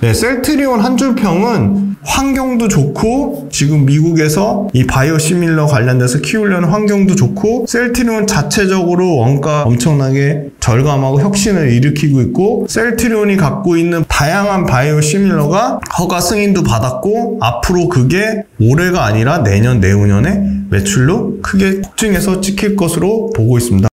네, 셀트리온 한 줄평은 환경도 좋고 지금 미국에서 이 바이오시밀러 관련돼서 키우려는 환경도 좋고 셀트리온 자체적으로 원가 엄청나게 절감하고 혁신을 일으키고 있고 셀트리온이 갖고 있는 다양한 바이오시밀러가 허가 승인도 받았고 앞으로 그게 올해가 아니라 내년 내후년에 매출로 크게 폭증해서 찍힐 것으로 보고 있습니다.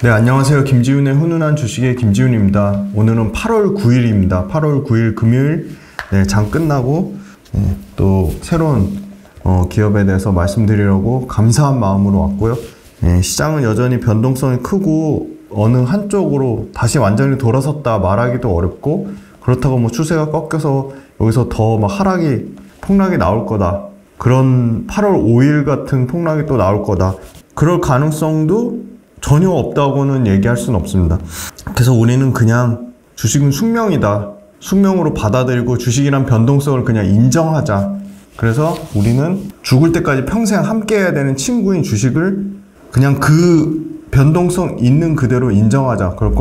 네, 안녕하세요. 김지훈의 훈훈한 주식의 김지훈입니다. 오늘은 8월 9일입니다. 8월 9일 금요일, 네, 장 끝나고 또 새로운 기업에 대해서 말씀드리려고 감사한 마음으로 왔고요. 시장은 여전히 변동성이 크고 어느 한쪽으로 다시 완전히 돌아섰다 말하기도 어렵고 그렇다고 뭐 추세가 꺾여서 여기서 더 막 폭락이 나올 거다. 그런 8월 5일 같은 폭락이 또 나올 거다. 그럴 가능성도 전혀 없다고는 얘기할 수는 없습니다. 그래서 우리는 그냥 주식은 숙명이다. 숙명으로 받아들이고 주식이란 변동성을 그냥 인정하자. 그래서 우리는 죽을 때까지 평생 함께 해야 되는 친구인 주식을 그냥 그 변동성 있는 그대로 인정하자. 그걸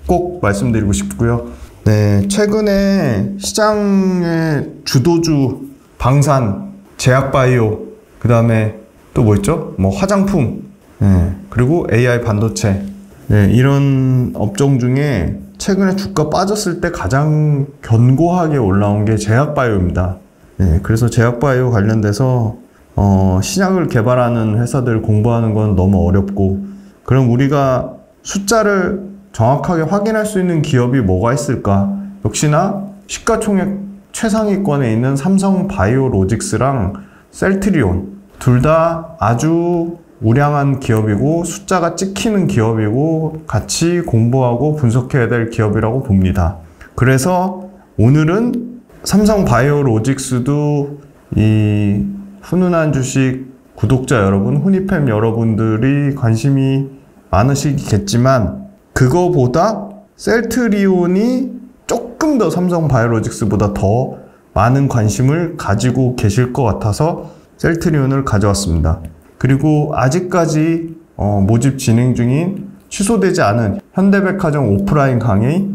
꼭 말씀드리고 싶고요. 네, 최근에 시장의 주도주 방산, 제약바이오, 그 다음에 또 뭐 있죠? 뭐 화장품, 그리고 AI 반도체, 이런 업종 중에 최근에 주가 빠졌을 때 가장 견고하게 올라온 게 제약바이오입니다. 그래서 제약바이오 관련돼서 신약을 개발하는 회사들 공부하는 건 너무 어렵고, 그럼 우리가 숫자를 정확하게 확인할 수 있는 기업이 뭐가 있을까? 역시나 시가총액 최상위권에 있는 삼성바이오로직스랑 셀트리온 둘 다 아주 우량한 기업이고 숫자가 찍히는 기업이고 같이 공부하고 분석해야 될 기업이라고 봅니다. 그래서 오늘은 삼성바이오로직스도 이 훈훈한 주식 구독자 여러분, 훈이팸 여러분들이 관심이 많으시겠지만 그거보다 셀트리온이 조금 더 삼성바이오로직스보다 더 많은 관심을 가지고 계실 것 같아서 셀트리온을 가져왔습니다. 그리고 아직까지 모집 진행 중인 취소되지 않은 현대백화점 오프라인 강의,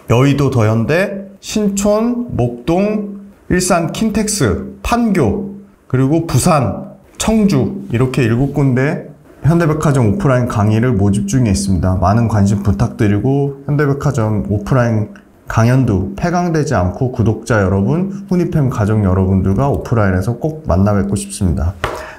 여의도 더현대, 신촌, 목동, 일산 킨텍스, 판교, 그리고 부산, 청주 이렇게 7군데 현대백화점 오프라인 강의를 모집 중에 있습니다. 많은 관심 부탁드리고 현대백화점 오프라인 강연도 폐강되지 않고 구독자 여러분, 훈이팸 가족 여러분들과 오프라인에서 꼭 만나 뵙고 싶습니다.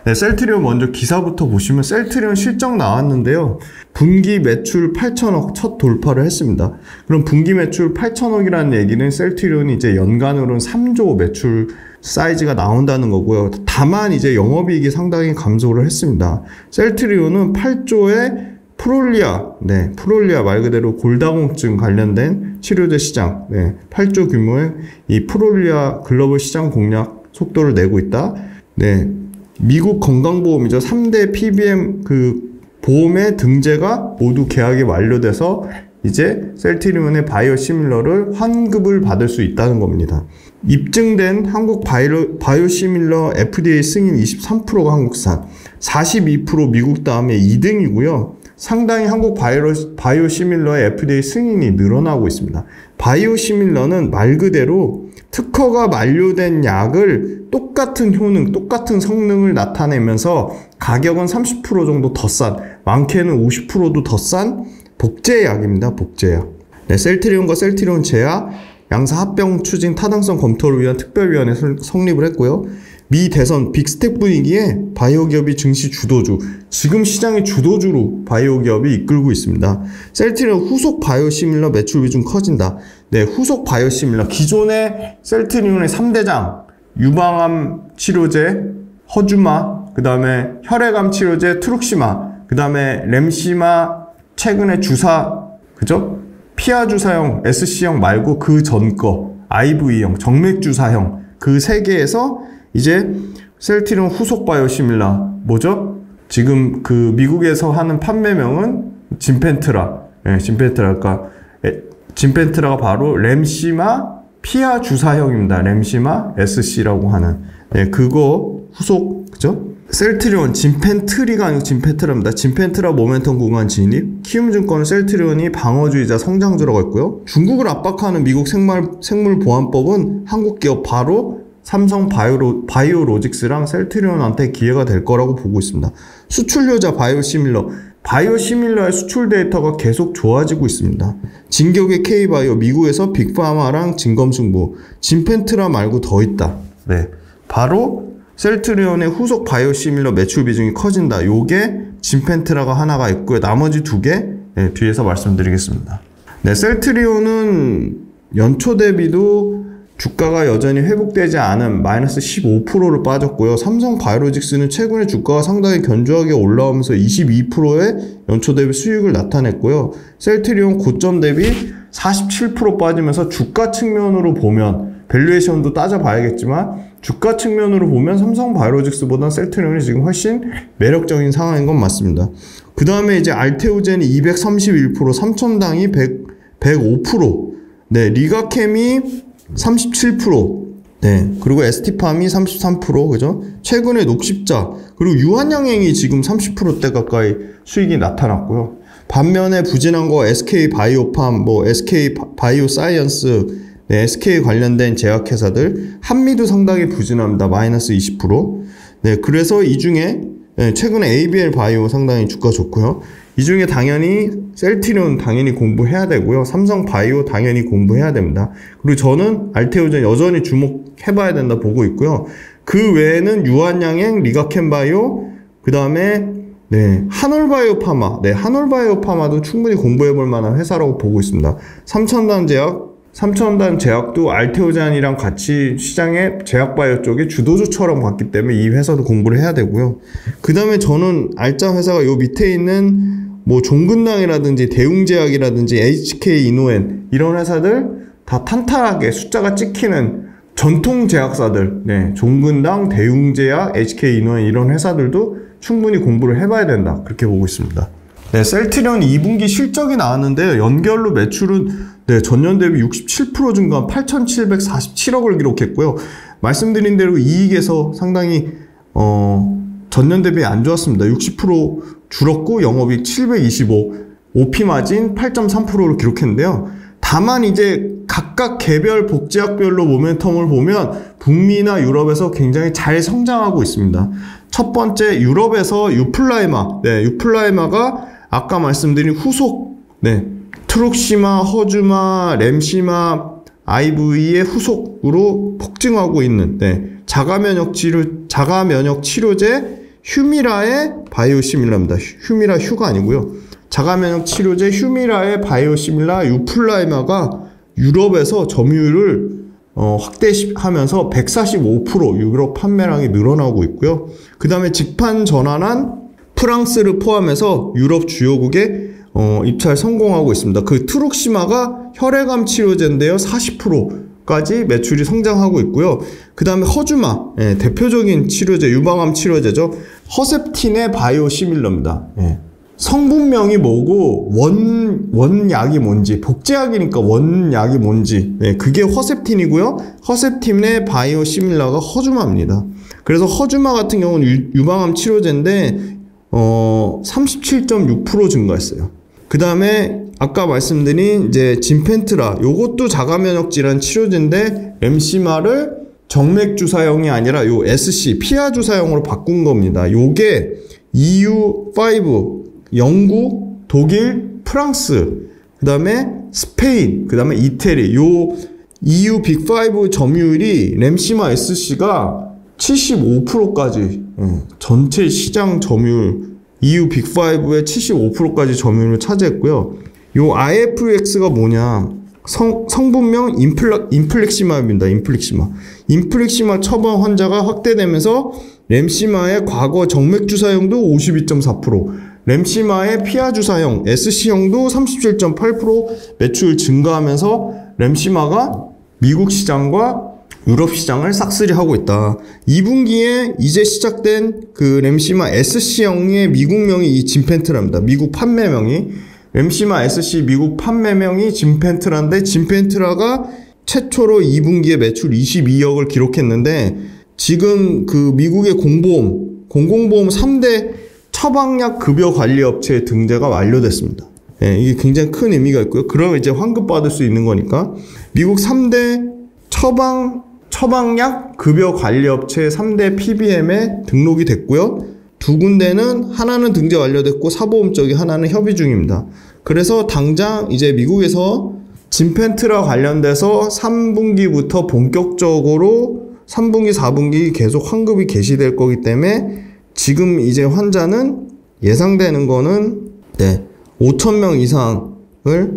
네, 셀트리온 먼저 기사부터 보시면 셀트리온 실적 나왔는데요. 분기 매출 8천억 첫 돌파를 했습니다. 그럼 분기 매출 8천억이라는 얘기는 셀트리온이 이제 연간으로는 3조 매출 사이즈가 나온다는 거고요. 다만 이제 영업이익이 상당히 감소를 했습니다. 셀트리온은 8조의 프롤리아 말 그대로 골다공증 관련된 치료제 시장, 8조 규모의 이 프롤리아 글로벌 시장 공략 속도를 내고 있다. 미국 건강보험이죠. 3대 PBM 그 보험의 등재가 모두 계약이 완료돼서 이제 셀트리온의 바이오시밀러를 환급을 받을 수 있다는 겁니다. 입증된 한국 바이오시밀러 FDA 승인 23%가 한국산, 42% 미국 다음에 2등이고요. 상당히 한국 바이오시밀러의 FDA 승인이 늘어나고 있습니다. 바이오시밀러는 말 그대로 특허가 만료된 약을 똑같은 효능, 똑같은 성능을 나타내면서 가격은 30% 정도 더 싼, 많게는 50%도 더 싼 복제약입니다. 복제약. 셀트리온과 셀트리온 제약 양사 합병 추진 타당성 검토를 위한 특별위원회 성립을 했고요. 미 대선 빅스텝 분위기에 바이오 기업이 증시 주도주, 지금 시장의 주도주로 바이오 기업이 이끌고 있습니다. 셀트리온 후속 바이오시밀러 매출 비중 커진다. 후속 바이오시밀러, 기존의 셀트리온의 3대장 유방암 치료제 허주마, 그 다음에 혈액암 치료제 트룩시마, 그 다음에 램시마, 최근에 주사, 그죠? 피하 주사형 SC형 말고 그 전 거 IV형 정맥 주사형 그 3개에서 이제 셀트리온 후속 바이오시밀러 뭐죠? 지금 그 미국에서 하는 판매명은 진펜트라, 진펜트라가 바로 램시마 피하 주사형입니다. 램시마 SC라고 하는. 네, 그거 후속, 그죠? 셀트리온, 진펜트리가 아니고 진펜트라입니다. 진펜트라 모멘텀 구간 진입. 키움증권은 셀트리온이 방어주의자 성장주라고 했고요. 중국을 압박하는 미국 생물보안법은 한국 기업 바로 삼성 바이오로직스랑 셀트리온한테 기회가 될 거라고 보고 있습니다. 수출료자 바이오시밀러의 수출 데이터가 계속 좋아지고 있습니다. 진격의 K바이오, 미국에서 빅파마랑 진검승부. 진펜트라 말고 더 있다. 네, 바로 셀트리온의 후속 바이오시밀러 매출 비중이 커진다. 요게 진펜트라가 하나가 있고요. 나머지 두 개 뒤에서 말씀드리겠습니다. 네, 셀트리온은 연초 대비도 주가가 여전히 회복되지 않은 마이너스 15%를 빠졌고요. 삼성 바이오로직스는 최근에 주가가 상당히 견조하게 올라오면서 22%의 연초 대비 수익을 나타냈고요. 셀트리온 고점 대비 47% 빠지면서 주가 측면으로 보면 밸류에이션도 따져봐야겠지만 주가 측면으로 보면 삼성 바이오로직스보다 셀트리온이 지금 훨씬 매력적인 상황인 건 맞습니다. 그 다음에 이제 알테오젠이 231%, 삼천당이 105%, 네, 리가캠이 37%, 네, 그리고 ST팜이 33%, 그죠? 최근에 녹십자, 그리고 유한양행이 지금 30%대 가까이 수익이 나타났고요. 반면에 부진한 거 SK 바이오팜, SK 바이오사이언스, 네, SK 관련된 제약회사들, 한미도 상당히 부진합니다. 마이너스 20%. 네, 그래서 이 중에, 네, 최근에 ABL 바이오 상당히 주가 좋고요. 이 중에 당연히 셀트리온 당연히 공부해야 되고요. 삼성 바이오 당연히 공부해야 됩니다. 그리고 저는 알테오젠 여전히 주목해봐야 된다 보고 있고요. 그 외에는 유한양행, 리가캠 바이오, 그 다음에 네, 한올바이오 파마, 네, 한올바이오 파마도 충분히 공부해볼 만한 회사라고 보고 있습니다. 삼천단 제약도 알테오젠이랑 같이 시장의 제약바이오 쪽에 주도주처럼 갔기 때문에 이 회사도 공부를 해야 되고요. 그 다음에 저는 알짜 회사가 요 밑에 있는 종근당이라든지 대웅제약이라든지 HK이노엔 이런 회사들 다 탄탄하게 숫자가 찍히는 전통 제약사들, 네, 종근당, 대웅제약, HK이노엔 이런 회사들도 충분히 공부를 해봐야 된다. 그렇게 보고 있습니다. 네, 셀트리온 2분기 실적이 나왔는데요. 연결로 매출은 네, 전년 대비 67% 증가한 8,747억을 기록했고요. 말씀드린 대로 이익에서 상당히 전년 대비 안 좋았습니다. 60% 줄었고 영업이익 725, OP 마진 8.3%를 기록했는데요. 다만 이제 각각 개별 복제약별로 모멘텀을 보면 북미나 유럽에서 굉장히 잘 성장하고 있습니다. 첫 번째 유럽에서 유플라이마, 네, 유플라이마가 아까 말씀드린 후속, 네, 트룩시마, 허주마, 램시마, IV의 후속으로 폭증하고 있는, 네, 자가면역 치료제 휴미라의 바이오시밀라입니다. 휴미라 휴가 아니고요. 자가면역 치료제 휴미라의 바이오시밀라 유플라이마가 유럽에서 점유율을 확대하면서 145% 유럽 판매량이 늘어나고 있고요. 그 다음에 직판 전환한 프랑스를 포함해서 유럽 주요국에 입찰 성공하고 있습니다. 그 트룩시마가 혈액암 치료제인데요. 40%까지 매출이 성장하고 있고요. 그 다음에 허주마, 예, 대표적인 치료제, 유방암 치료제죠. 허셉틴의 바이오시밀러입니다. 예. 성분명이 뭐고 원약이 뭔지, 복제약이니까 원약이 뭔지, 예, 그게 허셉틴이고요. 허셉틴의 바이오시밀러가 허주마입니다. 그래서 허주마 같은 경우는 유방암 치료제인데 37.6% 증가했어요. 그 다음에 아까 말씀드린 이제 진펜트라, 요것도 자가면역 질환 치료제인데 램시마를 정맥 주사형이 아니라 요 SC 피하 주사형으로 바꾼 겁니다. 요게 EU5 영국, 독일, 프랑스, 그 다음에 스페인, 그 다음에 이태리, 요 EU 빅5 점유율이 램시마 SC가 75%까지, 전체 시장 점유율, EU 빅5의 75%까지 점유율을 차지했고요. 요 IFX가 뭐냐, 성분명 인플렉시마입니다. 인플렉시마 처방 환자가 확대되면서 램시마의 과거 정맥주사형도 52.4%, 램시마의 피하주사형 SC형도 37.8% 매출 증가하면서 램시마가 미국 시장과 유럽 시장을 싹쓸이 하고 있다. 2분기에 이제 시작된 그 램시마 SC형의 미국명이 이 진펜트라입니다. 미국 판매명이 램시마 SC 미국 판매명이 진펜트라인데 진펜트라가 최초로 2분기에 매출 22억을 기록했는데 지금 그 미국의 공공보험 3대 처방약 급여 관리 업체의 등재가 완료됐습니다. 예, 이게 굉장히 큰 의미가 있고요. 그러면 이제 환급 받을 수 있는 거니까 미국 3대 처방약 급여 관리 업체 3대 PBM에 등록이 됐고요. 두 군데는 하나는 등재 완료됐고 사보험 쪽이 하나는 협의 중입니다. 그래서 당장 이제 미국에서 진펜트라 관련돼서 3분기부터 본격적으로 3분기, 4분기 계속 환급이 개시될 거기 때문에 지금 이제 환자는 예상되는 거는 5,000명 이상을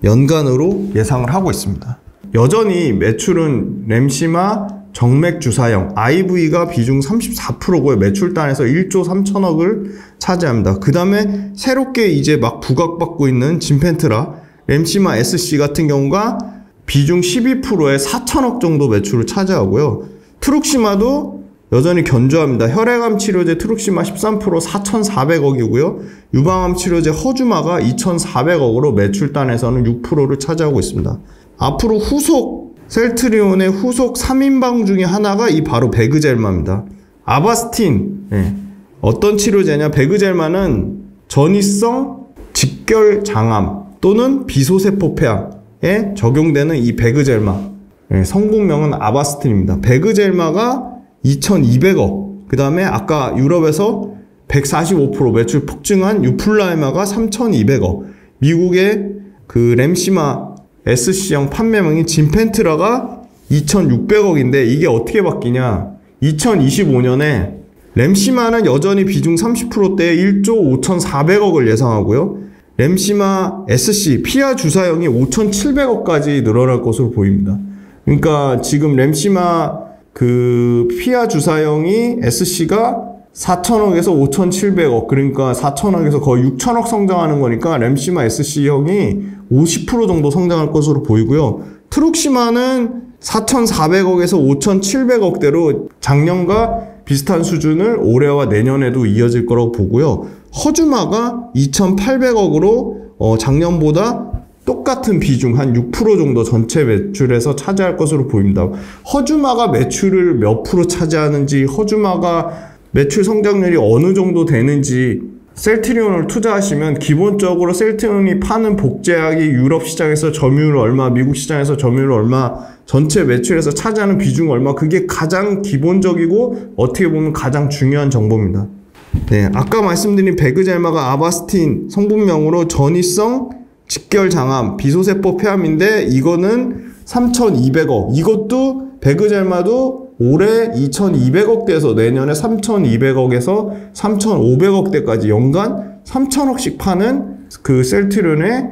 연간으로 예상을 하고 있습니다. 여전히 매출은 램시마 정맥 주사형 IV가 비중 34%고요. 매출단에서 1조 3천억을 차지합니다. 그 다음에 새롭게 이제 막 부각받고 있는 진펜트라 램시마 SC 같은 경우가 비중 12%에 4천억 정도 매출을 차지하고요. 트룩시마도 여전히 견조합니다. 혈액암 치료제 트룩시마 13% 4,400억이고요. 유방암 치료제 허주마가 2,400억으로 매출단에서는 6%를 차지하고 있습니다. 앞으로 셀트리온의 후속 3인방 중에 하나가 이 바로 베그젤마입니다. 아바스틴, 어떤 치료제냐? 베그젤마는 전이성 직결장암 또는 비소세포 폐암에 적용되는 이 베그젤마, 성분명은 아바스틴입니다. 베그젤마가 2,200억, 그 다음에 아까 유럽에서 145% 매출 폭증한 유플라이마가 3,200억, 미국의 그 램시마 SC형 판매명인 진펜트라가 2,600억인데 이게 어떻게 바뀌냐? 2025년에 램시마는 여전히 비중 30%대에 1조 5,400억을 예상하고요. 램시마 SC 피하 주사형이 5,700억까지 늘어날 것으로 보입니다. 그러니까 지금 램시마 그 피하 주사형이 SC가 4,000억에서 5,700억, 그러니까 4,000억에서 거의 6,000억 성장하는 거니까 램시마 SC형이 50% 정도 성장할 것으로 보이고요. 트룩시마는 4,400억에서 5,700억대로 작년과 비슷한 수준을 올해와 내년에도 이어질 거라고 보고요. 허주마가 2,800억으로 작년보다 똑같은 비중 한 6% 정도 전체 매출에서 차지할 것으로 보입니다. 허주마가 매출을 몇 프로 차지하는지, 허주마가 매출 성장률이 어느 정도 되는지 셀트리온을 투자하시면 기본적으로 셀트리온이 파는 복제약이 유럽 시장에서 점유율 얼마, 미국 시장에서 점유율 얼마, 전체 매출에서 차지하는 비중 얼마, 그게 가장 기본적이고 어떻게 보면 가장 중요한 정보입니다. 아까 말씀드린 베그젤마가 아바스틴 성분명으로 전이성 직결장암, 비소세포 폐암인데 이거는 3,200억. 이것도 베그젤마도 올해 2,200억대에서 내년에 3,200억에서 3,500억대까지 연간 3,000억씩 파는 그 셀트리온의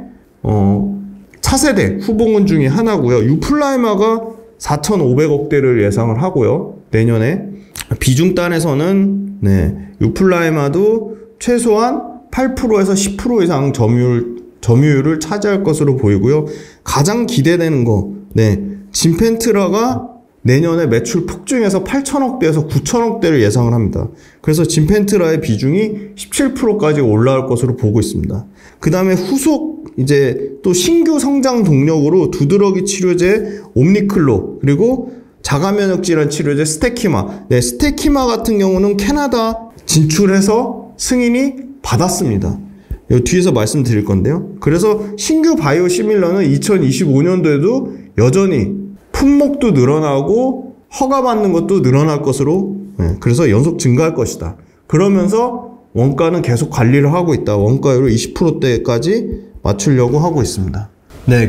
차세대 후보군 중에 하나고요. 유플라이마가 4,500억대를 예상을 하고요. 내년에 비중단에서는 유플라이마도 최소한 8%에서 10% 이상 점유율을 차지할 것으로 보이고요. 가장 기대되는 거, 진펜트라가 내년에 매출 폭증해서 8,000억대에서 9,000억대를 예상을 합니다. 그래서 진펜트라의 비중이 17%까지 올라올 것으로 보고 있습니다. 그 다음에 후속 이제 또 신규 성장 동력으로 두드러기 치료제 옴니클로, 그리고 자가면역 질환 치료제 스테키마. 스테키마 같은 경우는 캐나다 진출해서 승인이 받았습니다. 이 뒤에서 말씀드릴 건데요. 그래서 신규 바이오 시밀러는 2025년도에도 여전히 품목도 늘어나고 허가받는 것도 늘어날 것으로, 그래서 연속 증가할 것이다. 그러면서 원가는 계속 관리를 하고 있다. 원가율을 20%대까지 맞추려고 하고 있습니다.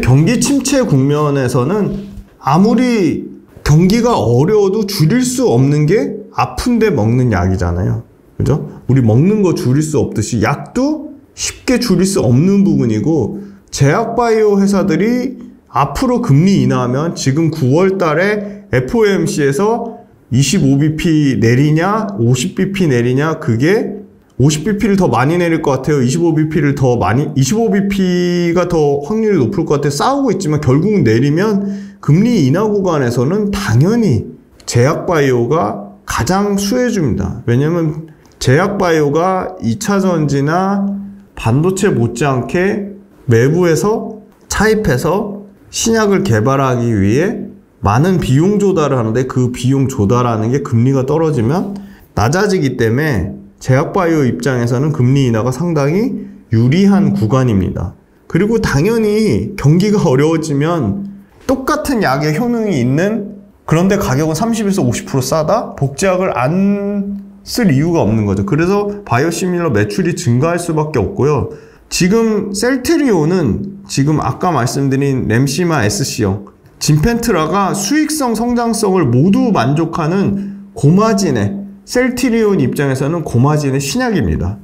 경기 침체 국면에서는 아무리 경기가 어려워도 줄일 수 없는 게 아픈데 먹는 약이잖아요. 그죠? 우리 먹는 거 줄일 수 없듯이 약도 쉽게 줄일 수 없는 부분이고, 제약바이오 회사들이 앞으로 금리 인하하면 지금 9월 달에 FOMC에서 25bp 내리냐 50bp 내리냐, 그게 50bp를 더 많이 내릴 것 같아요. 25bp가 더 확률이 높을 것 같아요. 싸우고 있지만 결국 내리면 금리 인하 구간에서는 당연히 제약바이오가 가장 수혜줍니다. 왜냐면 제약바이오가 2차전지나 반도체 못지않게 외부에서 차입해서 신약을 개발하기 위해 많은 비용 조달을 하는데 그 비용 조달하는 게 금리가 떨어지면 낮아지기 때문에 제약바이오 입장에서는 금리 인하가 상당히 유리한 구간입니다. 그리고 당연히 경기가 어려워지면 똑같은 약의 효능이 있는 그런데 가격은 30에서 50% 싸다? 복제약을 안 쓸 이유가 없는 거죠. 그래서 바이오시밀러 매출이 증가할 수밖에 없고요. 지금 셀트리온은 지금 아까 말씀드린 램시마 SC형 진펜트라가 수익성, 성장성을 모두 만족하는 고마진의 셀트리온 입장에서는 고마진의 신약입니다.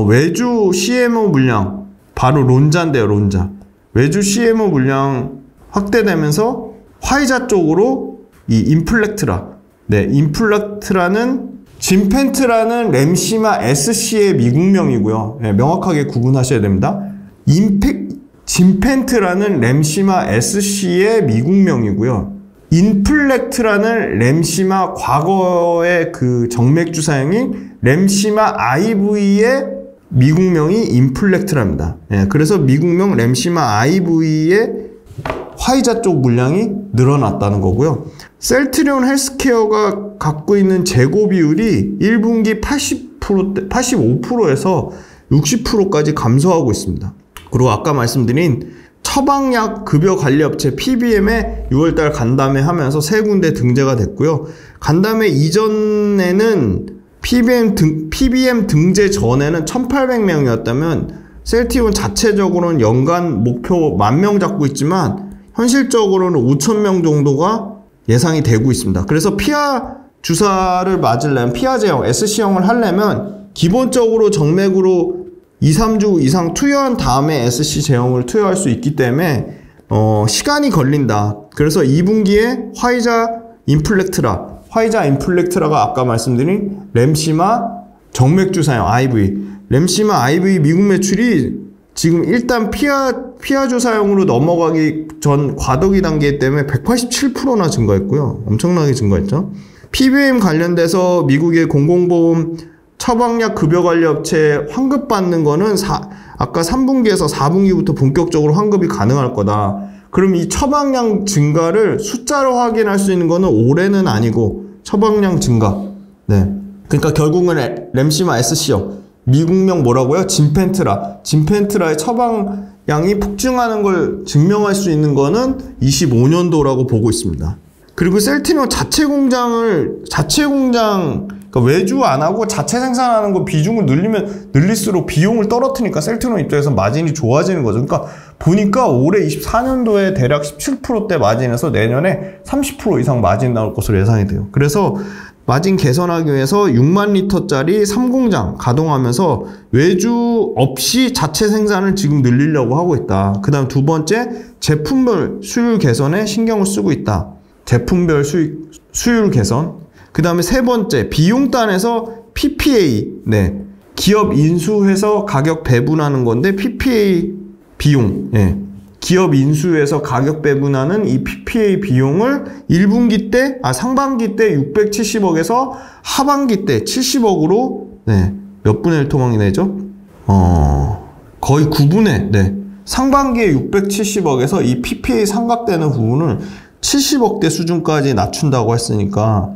외주 CMO 물량 바로 론자인데요. 론자 외주 CMO 물량 확대되면서 화이자 쪽으로 이 인플렉트라 인플렉트라는 진펜트라는 램시마 SC의 미국명이고요. 네, 명확하게 구분하셔야 됩니다. 진펜트라는 램시마 SC의 미국명이고요. 인플렉트라는 램시마 과거의 그 정맥주 사용인 램시마 IV의 미국명이 인플렉트랍니다. 예, 그래서 미국명 램시마 IV의 화이자 쪽 물량이 늘어났다는 거고요. 셀트리온 헬스케어가 갖고 있는 재고 비율이 1분기 85%에서 60%까지 감소하고 있습니다. 그리고 아까 말씀드린 처방약 급여관리업체 PBM에 6월달 간담회 하면서 세 군데 등재가 됐고요. 간담회 이전에는 PBM 등재 전에는 1,800명이었다면 셀트리온 자체적으로는 연간 목표 10,000명 잡고 있지만 현실적으로는 5,000명 정도가 예상이 되고 있습니다. 그래서 피하 주사를 맞으려면 피하 제형, SC형을 하려면 기본적으로 정맥으로 2-3주 이상 투여한 다음에 SC 제형을 투여할 수 있기 때문에 시간이 걸린다. 그래서 2분기에 화이자 인플렉트라가 아까 말씀드린 램시마 정맥주사형 IV 램시마 IV 미국 매출이 지금 일단 피하주사형으로 넘어가기 전 과도기 단계 때문에 187%나 증가했고요. 엄청나게 증가했죠. PBM 관련돼서 미국의 공공보험 처방약 급여관리업체 환급받는 거는 아까 3분기에서 4분기부터 본격적으로 환급이 가능할 거다. 그럼 이 처방량 증가를 숫자로 확인할 수 있는 거는 올해는 아니고 처방량 증가. 네. 그러니까 결국은 램시마 SC형. 미국명 뭐라고요? 진펜트라의 처방량이 폭증하는 걸 증명할 수 있는 거는 25년도라고 보고 있습니다. 그리고 셀트리온 자체 공장, 그러니까 외주 안 하고 자체 생산하는 거 비중을 늘리면 늘릴수록 비용을 떨어뜨리니까 셀트리온 입장에서 마진이 좋아지는 거죠. 그러니까 보니까 올해 24년도에 대략 17%대 마진에서 내년에 30% 이상 마진 나올 것으로 예상이 돼요. 그래서 마진 개선하기 위해서 6만 리터짜리 3공장 가동하면서 외주 없이 자체 생산을 지금 늘리려고 하고 있다. 그 다음 두 번째, 제품별 수율 개선에 신경을 쓰고 있다. 제품별 수율 개선. 그 다음에 세 번째, 비용단에서 PPA, 기업 인수해서 가격 배분하는 건데 PPA 비용, 기업 인수해서 가격 배분하는 이 PPA 비용을 1분기 때, 상반기 때 670억에서 하반기 때 70억으로, 몇 분의 1 토막이 내죠? 거의 9분의, 상반기에 670억에서 이 PPA 삼각되는 부분을 70억대 수준까지 낮춘다고 했으니까,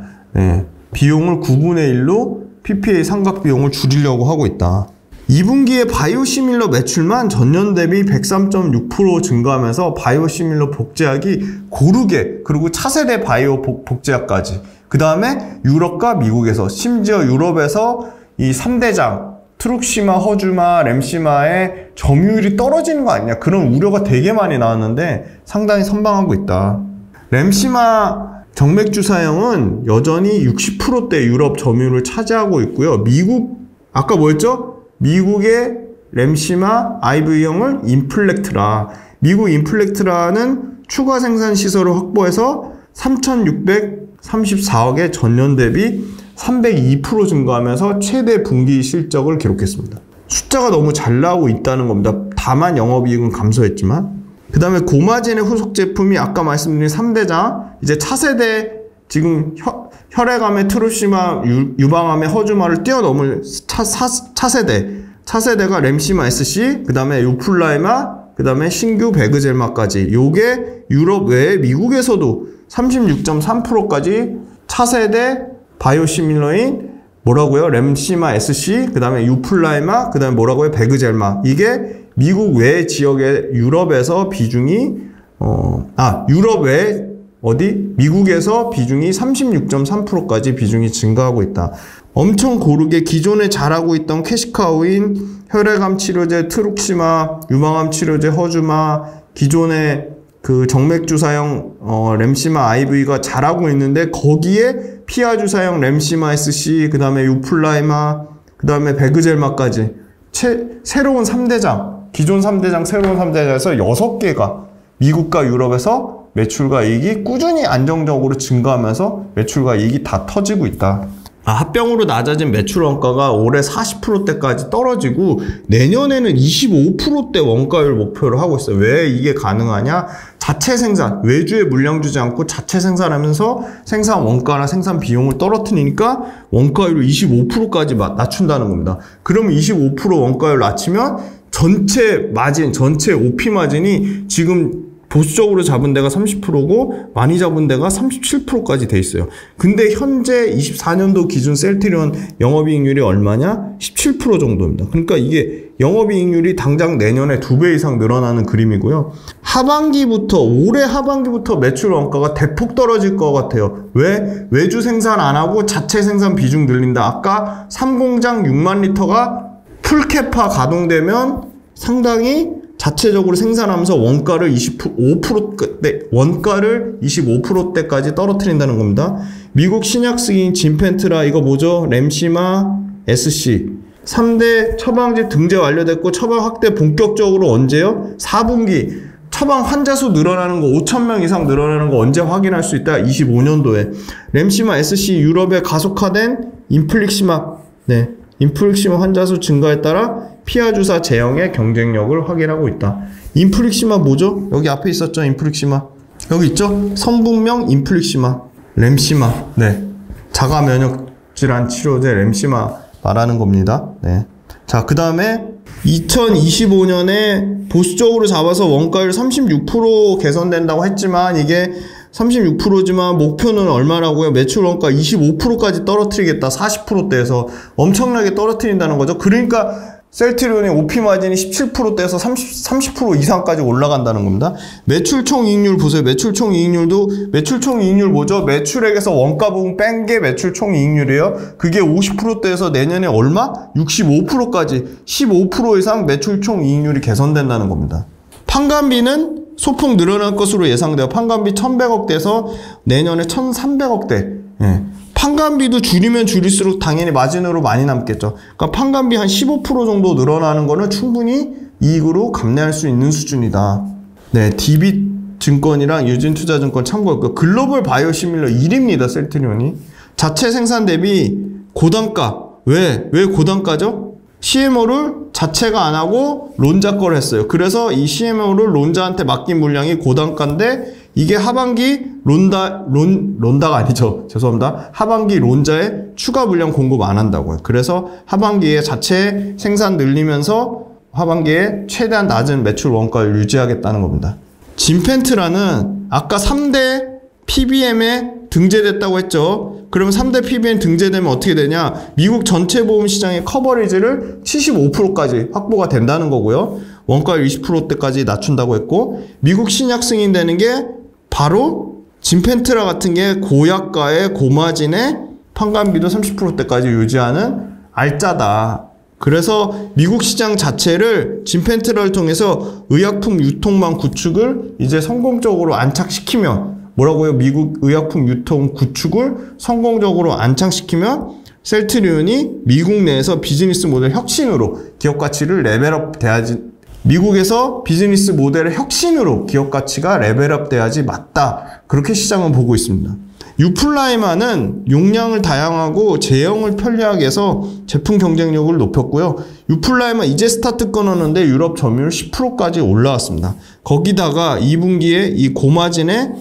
비용을 9분의 1로 PPA 삼각 비용을 줄이려고 하고 있다. 2분기에 바이오시밀러 매출만 전년 대비 103.6% 증가하면서 바이오시밀러 복제약이 고르게, 그리고 차세대 바이오 복제약까지, 그 다음에 유럽과 미국에서, 심지어 유럽에서 이 3대장 트룩시마, 허주마, 램시마의 점유율이 떨어지는 거 아니냐, 그런 우려가 되게 많이 나왔는데 상당히 선방하고 있다. 램시마 정맥주사형은 여전히 60%대 유럽 점유율을 차지하고 있고요. 미국, 아까 뭐였죠? 미국의 램시마 IV형을 인플렉트라. 미국 인플렉트라는 추가 생산 시설을 확보해서 3,634억의 전년 대비 302% 증가하면서 최대 분기 실적을 기록했습니다. 숫자가 너무 잘 나오고 있다는 겁니다. 다만 영업이익은 감소했지만. 그 다음에 고마진의 후속 제품이 아까 말씀드린 3대장, 이제 차세대, 지금 혈액암의 트루시마, 유방암의 허주마를 뛰어넘을 차세대가 램시마 SC, 그 다음에 요플라이마, 그 그 다음에 신규 배그젤마까지. 요게 유럽 외에 미국에서도 36.3%까지 차세대 바이오시밀러인 뭐라고요? 렘시마 SC, 그 다음에 유플라이마, 그 다음에 뭐라고요? 배그젤마. 이게 미국 외 지역의 유럽에서 비중이 유럽 외 어디? 미국에서 비중이 36.3%까지 비중이 증가하고 있다. 엄청 고르게 기존에 잘하고 있던 캐시카우인 혈액암 치료제 트룩시마, 유방암 치료제 허주마, 기존의 그 정맥주사형 렘시마 IV가 잘하고 있는데 거기에 피하주사형 렘시마 SC, 그 다음에 유플라이마, 그 다음에 배그젤마까지 새로운 3대장, 기존 3대장, 새로운 3대장에서 6개가 미국과 유럽에서 매출과 이익이 꾸준히 안정적으로 증가하면서 매출과 이익이 다 터지고 있다. 합병으로 낮아진 매출 원가가 올해 40%대까지 떨어지고 내년에는 25%대 원가율 목표를 하고 있어요. 왜 이게 가능하냐? 자체 생산, 외주에 물량 주지 않고 자체 생산하면서 생산 원가나 생산 비용을 떨어뜨리니까 원가율을 25%까지 낮춘다는 겁니다. 그러면 25% 원가율 낮추면 전체 마진, 전체 OP 마진이 지금 보수적으로 잡은 데가 30%고 많이 잡은 데가 37%까지 돼 있어요. 근데 현재 24년도 기준 셀트리온 영업이익률이 얼마냐? 17% 정도입니다. 그러니까 이게 영업이익률이 당장 내년에 2배 이상 늘어나는 그림이고요. 올해 하반기부터 매출 원가가 대폭 떨어질 것 같아요. 왜? 외주 생산 안 하고 자체 생산 비중 늘린다. 아까 3공장 6만 리터가 풀캐파 가동되면 상당히 자체적으로 생산하면서 원가를 25%대까지 떨어뜨린다는 겁니다. 미국 신약 승인 진펜트라, 이거 뭐죠? 렘시마 SC. 3대 처방지 등재 완료됐고 처방 확대 본격적으로 언제요? 4분기. 처방 환자 수 늘어나는 거 5,000명 이상 늘어나는 거 언제 확인할 수 있다? 25년도에. 렘시마 SC 유럽에 가속화된 인플릭시마. 인플릭시마 환자 수 증가에 따라 피하주사 제형의 경쟁력을 확인하고 있다. 인플릭시마 뭐죠? 여기 앞에 있었죠? 인플릭시마. 여기 있죠? 성분명 인플릭시마. 렘시마. 자가 면역 질환 치료제 렘시마 말하는 겁니다. 자, 그 다음에 2025년에 보수적으로 잡아서 원가율 36% 개선된다고 했지만 이게 36%지만 목표는 얼마라고요? 매출 원가 25%까지 떨어뜨리겠다. 40%대에서 엄청나게 떨어뜨린다는 거죠. 그러니까 셀트리온의 OP 마진이 17%대에서 30% 이상까지 올라간다는 겁니다. 매출 총 이익률 보세요. 매출 총 이익률 뭐죠? 매출액에서 원가 부분 뺀 게 매출 총 이익률이에요. 그게 50%대에서 내년에 얼마? 65%까지 15% 이상 매출 총 이익률이 개선된다는 겁니다. 판관비는 소폭 늘어날 것으로 예상돼요. 판관비 1,100억대에서 내년에 1,300억대. 판관비도 줄이면 줄일수록 당연히 마진으로 많이 남겠죠. 그러니까 판관비 한 15% 정도 늘어나는 거는 충분히 이익으로 감내할 수 있는 수준이다. DB증권이랑 유진투자증권 참고할게요. 글로벌 바이오시밀러 1위입니다. 셀트리온이. 자체 생산 대비 고단가. 왜 고단가죠? CMO를 자체가 안 하고 론자 걸 했어요. 그래서 이 CMO를 론자한테 맡긴 물량이 고단가인데 이게 하반기 론다가 아니죠. 죄송합니다. 하반기 론자에 추가 물량 공급 안 한다고요. 그래서 하반기에 자체 생산 늘리면서 하반기에 최대한 낮은 매출 원가를 유지하겠다는 겁니다. 진펜트라는 아까 3대 PBM에 등재됐다고 했죠. 그럼 3대 PBM 등재되면 어떻게 되냐? 미국 전체 보험 시장의 커버리지를 75%까지 확보가 된다는 거고요. 원가율 20%대까지 낮춘다고 했고, 미국 신약 승인되는 게 바로 진펜트라 같은 게 고약가의 고마진의 판관비도 30%대까지 유지하는 알짜다. 그래서 미국 시장 자체를 진펜트라를 통해서 의약품 유통망 구축을 이제 성공적으로 안착시키면, 뭐라고요? 미국 의약품 유통 구축을 성공적으로 안착시키면 셀트리온이 미국 내에서 비즈니스 모델 혁신으로 기업 가치를 레벨업 돼야지, 미국에서 비즈니스 모델의 혁신으로 기업 가치가 레벨업 돼야지 맞다. 그렇게 시장은 보고 있습니다. 유플라이마는 용량을 다양하고 제형을 편리하게 해서 제품 경쟁력을 높였고요. 유플라이마 이제 스타트 끊었는데 유럽 점유율 10%까지 올라왔습니다. 거기다가 2분기에 이 고마진의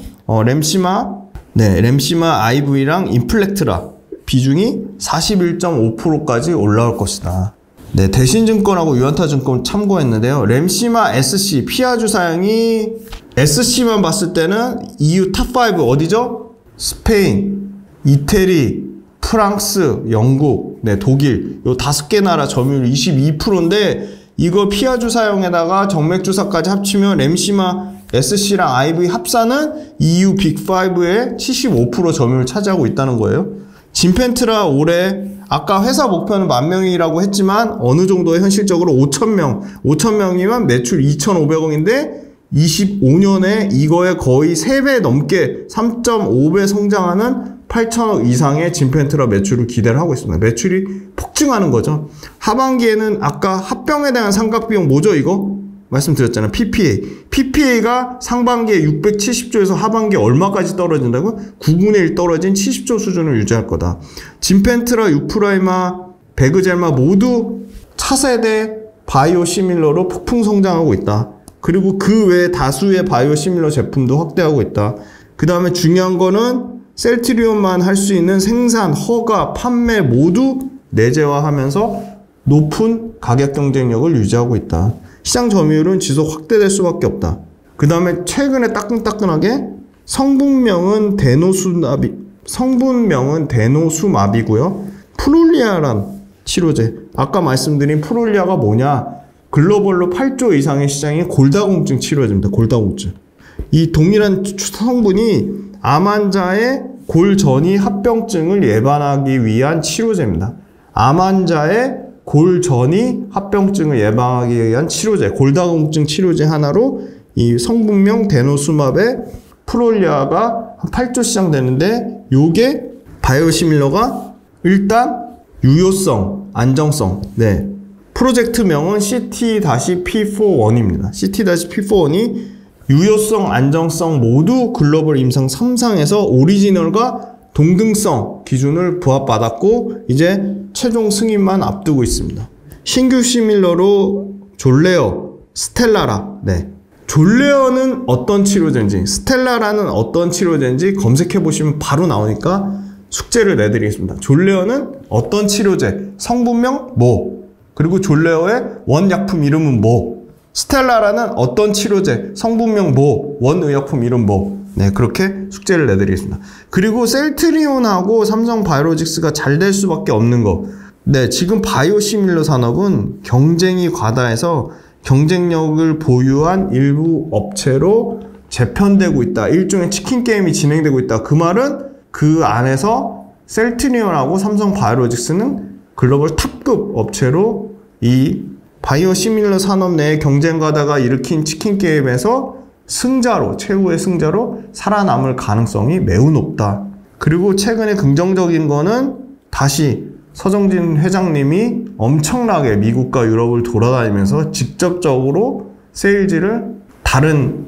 렘시마 IV랑 인플렉트라 비중이 41.5%까지 올라올 것이다. 네, 대신증권하고 유안타증권 참고했는데요. 램시마 SC, 피아주 사양이 SC만 봤을 때는 EU 탑5 어디죠? 스페인, 이태리, 프랑스, 영국, 네, 독일 요 5개 나라 점유율 22%인데 이거 피아주 사용에다가 정맥주사까지 합치면 램시마 SC랑 IV 합산은 EU 빅5의 75% 점유율을 차지하고 있다는 거예요. 진펜트라 올해 아까 회사 목표는 10,000명이라고 했지만 어느 정도의 현실적으로 5,000명, 5,000명이면 매출 2,500억인데 25년에 이거에 거의 3배 넘게 3.5배 성장하는 8,000억 이상의 진펜트라 매출을 기대를 하고 있습니다. 매출이 폭증하는 거죠. 하반기에는 아까 합병에 대한 상각비용 뭐죠 이거? 말씀드렸잖아요. PPA. PPA가 상반기에 670조에서 하반기에 얼마까지 떨어진다고? 9분의 1 떨어진 70조 수준을 유지할 거다. 진펜트라, 유프라이마, 베그젤마 모두 차세대 바이오 시밀러로 폭풍 성장하고 있다. 그리고 그 외에 다수의 바이오 시밀러 제품도 확대하고 있다. 그 다음에 중요한 거는 셀트리온만 할 수 있는 생산, 허가, 판매 모두 내재화하면서 높은 가격 경쟁력을 유지하고 있다. 시장 점유율은 지속 확대될 수밖에 없다. 그 다음에 최근에 따끈따끈하게 성분명은 데노수마비고요. 프롤리아란 치료제. 아까 말씀드린 프롤리아가 뭐냐? 글로벌로 8조 이상의 시장이 골다공증 치료제입니다. 골다공증. 이 동일한 성분이 암 환자의 골전이 합병증을 예방하기 위한 치료제입니다. 암 환자의 골전이 합병증을 예방하기 위한 치료제, 골다공증 치료제 하나로 이 성분명 데노수맙의 프롤리아가 한 8조 시장 되는데 요게 바이오시밀러가 일단 유효성, 안정성, 네. 프로젝트명은 CT-P41입니다. CT-P41이 유효성, 안정성 모두 글로벌 임상 3상에서 오리지널과 동등성 기준을 부합받았고 이제 최종 승인만 앞두고 있습니다. 신규 시밀러로 졸레어, 스텔라라. 네. 졸레어는 어떤 치료제인지, 스텔라라는 어떤 치료제인지 검색해 보시면 바로 나오니까 숙제를 내드리겠습니다. 졸레어는 어떤 치료제, 성분명 뭐, 그리고 졸레어의 원약품 이름은 뭐, 스텔라라는 어떤 치료제, 성분명 뭐, 원의약품 이름 뭐. 네, 그렇게 숙제를 내드리겠습니다. 그리고 셀트리온하고 삼성바이오로직스가 잘 될 수밖에 없는 거. 네, 지금 바이오시밀러 산업은 경쟁이 과다해서 경쟁력을 보유한 일부 업체로 재편되고 있다. 일종의 치킨 게임이 진행되고 있다. 그 말은 그 안에서 셀트리온하고 삼성바이오로직스는 글로벌 탑급 업체로 이 바이오시밀러 산업 내의 경쟁 과다가 일으킨 치킨 게임에서 승자로, 최후의 승자로 살아남을 가능성이 매우 높다. 그리고 최근에 긍정적인 거는 다시 서정진 회장님이 엄청나게 미국과 유럽을 돌아다니면서 직접적으로 세일즈를 다른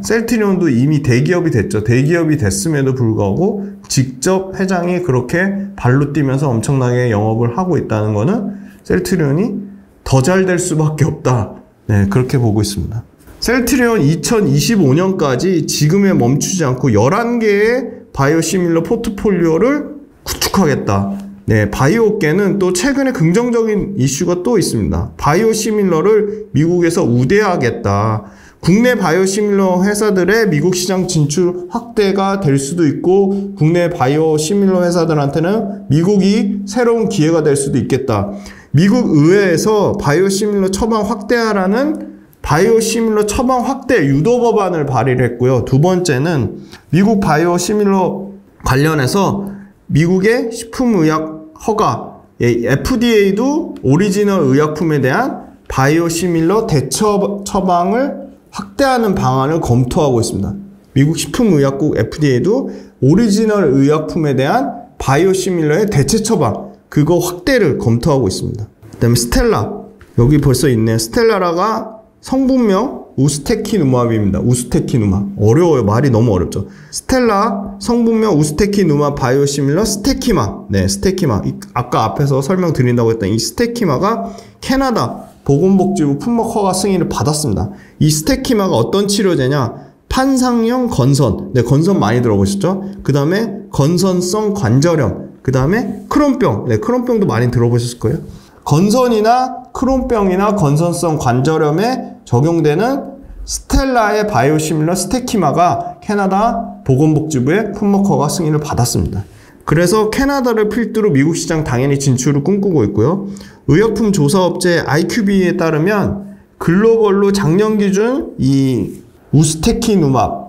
셀트리온도 이미 대기업이 됐죠. 대기업이 됐음에도 불구하고 직접 회장이 그렇게 발로 뛰면서 엄청나게 영업을 하고 있다는 거는 셀트리온이 더 잘 될 수밖에 없다. 네, 그렇게 보고 있습니다. 셀트리온 2025년까지 지금에 멈추지 않고 11개의 바이오시밀러 포트폴리오를 구축하겠다. 네, 바이오계는 또 최근에 긍정적인 이슈가 또 있습니다. 바이오시밀러를 미국에서 우대하겠다. 국내 바이오시밀러 회사들의 미국 시장 진출 확대가 될 수도 있고 국내 바이오시밀러 회사들한테는 미국이 새로운 기회가 될 수도 있겠다. 미국 의회에서 바이오시밀러 처방 확대하라는 바이오시밀러 처방 확대 유도 법안을 발의를 했고요. 두 번째는 미국 바이오시밀러 관련해서 미국의 식품의약 허가, FDA도 오리지널 의약품에 대한 바이오시밀러 대처 처방을 확대하는 방안을 검토하고 있습니다. 미국 식품의약국 FDA도 오리지널 의약품에 대한 바이오시밀러의 대체 처방, 그거 확대를 검토하고 있습니다. 그 다음에 스텔라, 여기 벌써 있네요. 스텔라라가 성분명 우스테키누맙입니다. 우스테키누맙. 어려워요. 말이 너무 어렵죠. 스텔라 성분명 우스테키누맙 바이오시밀러 스테키마. 네, 스테키마. 아까 앞에서 설명드린다고 했던 이 스테키마가 캐나다 보건복지부 품목 허가 승인을 받았습니다. 이 스테키마가 어떤 치료제냐? 판상형 건선. 네, 건선 많이 들어보셨죠? 그 다음에 건선성 관절염. 그 다음에 크론병. 네, 크론병도 많이 들어보셨을 거예요. 건선이나 크론병이나 건선성 관절염에 적용되는 스텔라의 바이오시밀러 스테키마가 캐나다 보건복지부의 품목 허가 승인을 받았습니다. 그래서 캐나다를 필두로 미국 시장 당연히 진출을 꿈꾸고 있고요. 의약품 조사업체 IQV에 따르면 글로벌로 작년 기준 이 우스테키누맙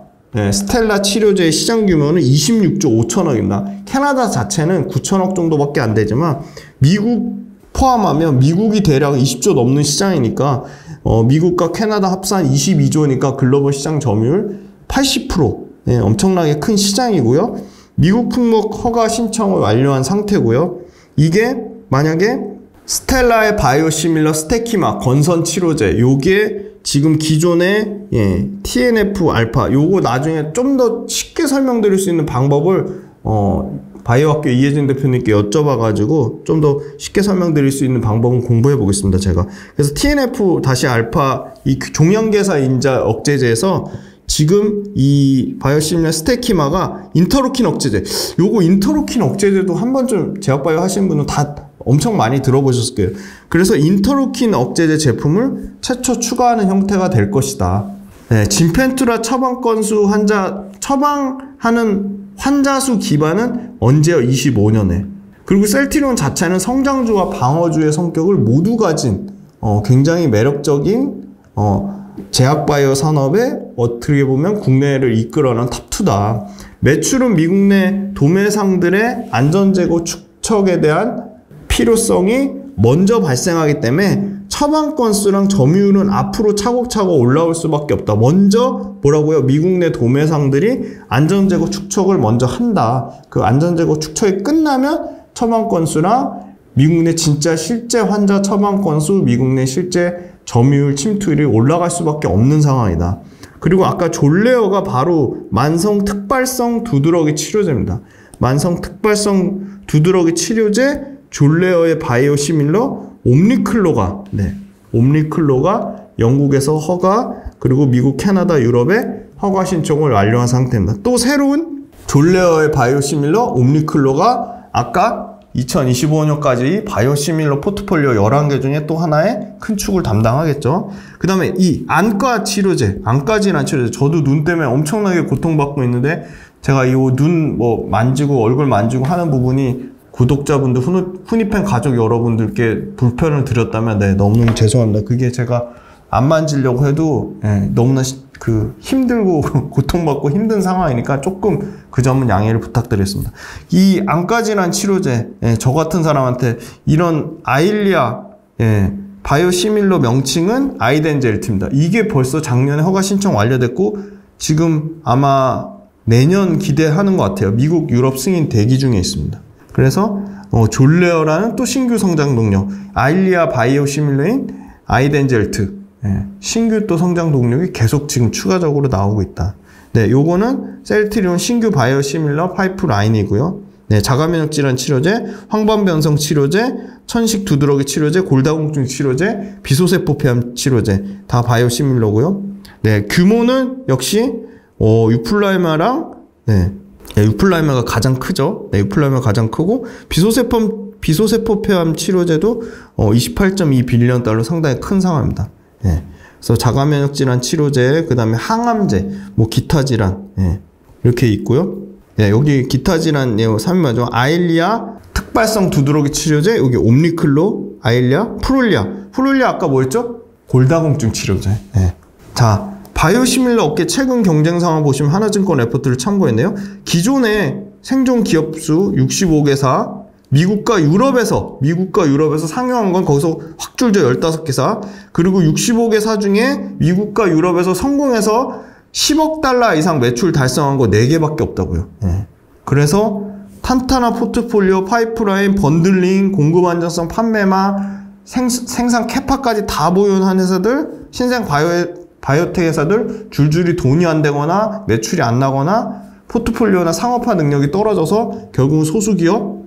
스텔라 치료제의 시장 규모는 26조 5천억입니다. 캐나다 자체는 9천억 정도밖에 안 되지만 미국 포함하면 미국이 대략 20조 넘는 시장이니까 미국과 캐나다 합산 22조니까 글로벌 시장 점유율 80%, 엄청나게 큰 시장이고요. 미국 품목 허가 신청을 완료한 상태고요. 이게 만약에 스텔라의 바이오시밀러 스테키마 건선 치료제 요게 지금 기존의 TNF 알파 요거 나중에 좀 더 쉽게 설명드릴 수 있는 방법을 바이오학교 이혜진 대표님께 여쭤봐가지고 좀 더 쉽게 설명드릴 수 있는 방법은 공부해 보겠습니다. 제가 그래서 TNF 다시 알파 이 종양계사 인자 억제제에서 지금 이 바이오시밀러 스테키마가 인터루킨 억제제 요거 인터루킨 억제제도 한 번쯤 제약바이오 하시는 분은 다 엄청 많이 들어보셨을 거예요. 그래서 인터루킨 억제제 제품을 최초 추가하는 형태가 될 것이다. 진펜투라 처방 건수 처방하는 환자 수 기반은 언제요? 25년에. 그리고 셀트리온 자체는 성장주와 방어주의 성격을 모두 가진 굉장히 매력적인 제약바이오 산업에 어떻게 보면 국내를 이끌어낸 탑2다. 매출은 미국 내 도매상들의 안전재고 축적에 대한 필요성이 먼저 발생하기 때문에 처방 건수랑 점유율은 앞으로 차곡차곡 올라올 수밖에 없다. 먼저 뭐라고요? 미국 내 도매상들이 안전재고 축적을 먼저 한다. 그 안전재고 축적이 끝나면 처방 건수랑 미국 내 진짜 실제 환자 처방 건수, 미국 내 실제 점유율, 침투율이 올라갈 수밖에 없는 상황이다. 그리고 아까 졸레어가 바로 만성 특발성 두드러기 치료제입니다. 만성 특발성 두드러기 치료제 졸레어의 바이오시밀러 옴니클로가 옴니클로가 영국에서 허가 그리고 미국, 캐나다, 유럽에 허가 신청을 완료한 상태입니다. 또 새로운 졸레어의 바이오시밀러 옴니클로가 아까 2025년까지 바이오시밀러 포트폴리오 11개 중에 또 하나의 큰 축을 담당하겠죠. 그 다음에 이 안과 치료제, 안과 질환 치료제. 저도 눈 때문에 엄청나게 고통받고 있는데 제가 이 눈 만지고 얼굴 만지고 하는 부분이 구독자분들, 후니팬 가족 여러분들께 불편을 드렸다면 너무너무 죄송합니다. 그게 제가 안 만지려고 해도 너무나 힘들고 고통받고 힘든 상황이니까 조금 그 점은 양해를 부탁드리겠습니다. 이 안과질환 치료제, 저 같은 사람한테 이런 아일리아 바이오시밀러 명칭은 아이덴젤트입니다. 이게 벌써 작년에 허가 신청 완료됐고 지금 아마 내년 기대하는 것 같아요. 미국, 유럽 승인 대기 중에 있습니다. 그래서 졸레어라는 또 신규 성장 동력, 아일리아 바이오시밀러인 아이덴젤트, 신규 또 성장 동력이 계속 지금 추가적으로 나오고 있다. 요거는 셀트리온 신규 바이오시밀러 파이프라인이고요. 자가면역 질환 치료제, 황반변성 치료제, 천식 두드러기 치료제, 골다공증 치료제, 비소세포 폐암 치료제 다 바이오시밀러고요. 규모는 역시 유플라이마랑 유플라이마가 가장 크죠. 유플라이마가 가장 크고 비소세포 폐암 치료제도 28.2 빌리언 달러 상당히 큰 상황입니다. 그래서 자가면역 질환 치료제, 그 다음에 항암제, 기타 질환 이렇게 있고요. 여기 기타 질환 3위 맞죠? 아일리아 특발성 두드러기 치료제, 여기 옴니클로, 아일리아, 프롤리아 아까 뭐였죠? 골다공증 치료제. 자. 바이오시밀러 업계 최근 경쟁 상황 보시면 하나증권 레포트를 참고했네요. 기존의 생존 기업수 65개사, 미국과 유럽에서 상용한 건 거기서 확 줄죠. 15개사. 그리고 65개사 중에 미국과 유럽에서 성공해서 10억 달러 이상 매출 달성한 거 4개밖에 없다고요. 그래서 탄탄한 포트폴리오, 파이프라인, 번들링, 공급 안정성, 판매마, 생산 캐파까지 다 보유한 회사들, 신생 바이오텍 회사들 줄줄이 돈이 안 되거나 매출이 안 나거나 포트폴리오나 상업화 능력이 떨어져서 결국은 소수기업